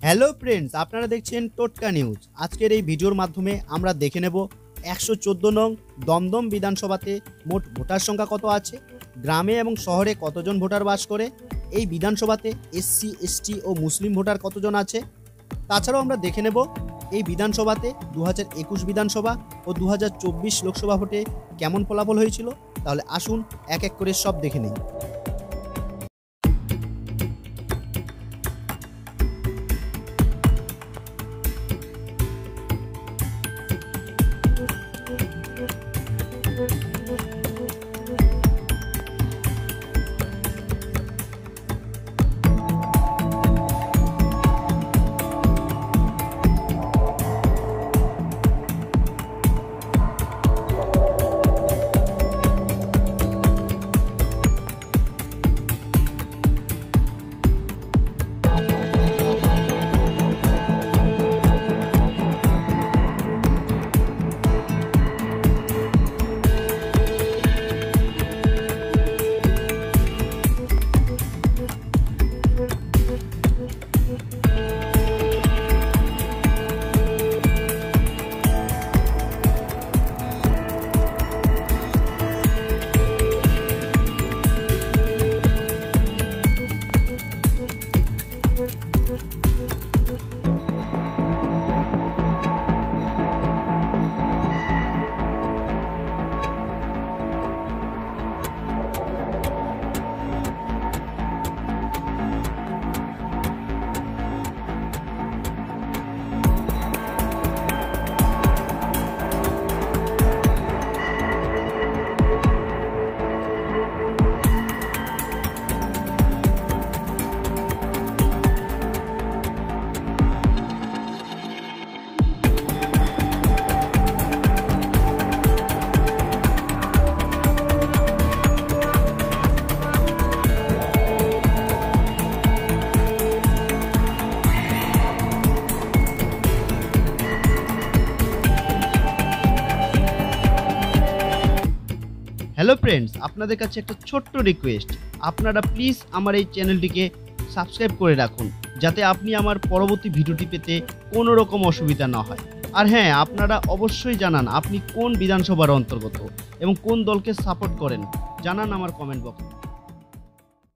Hello friends, আপনারা দেখছেন টোটকা নিউজ। আজকের এই ভিডিওর মাধ্যমে আমরা দেখে নেব 114 নং দমদম বিধানসভাতে মোট ভোটার সংখ্যা কত আছে, গ্রামে এবং শহরে কতজন ভোটার বাস করে, এই বিধানসভাতে এসসি এসটি ও মুসলিম ভোটার কতজন আছে। তাছাড়াও আমরা দেখে নেব এই বিধানসভাতে 2021 বিধানসভা ও 2024 লোকসভা ভোটে কেমন ফলাফল হয়েছিল। তাহলে আসুন এক এক করে সব দেখে নিই। হ্যালো ফ্রেন্ডস, আপনাদের কাছে একটা ছোট্ট রিকোয়েস্ট, আপনারা প্লিজ আমার এই চ্যানেলটিকে সাবস্ক্রাইব করে রাখুন, যাতে আপনি আমার পরবর্তী ভিডিওটি পেতে কোনো রকম অসুবিধা না হয়। আর হ্যাঁ, আপনারা অবশ্যই জানান আপনি কোন বিধানসভার অন্তর্গত এবং কোন দলকে সাপোর্ট করেন, জানান আমার কমেন্ট বক্সে।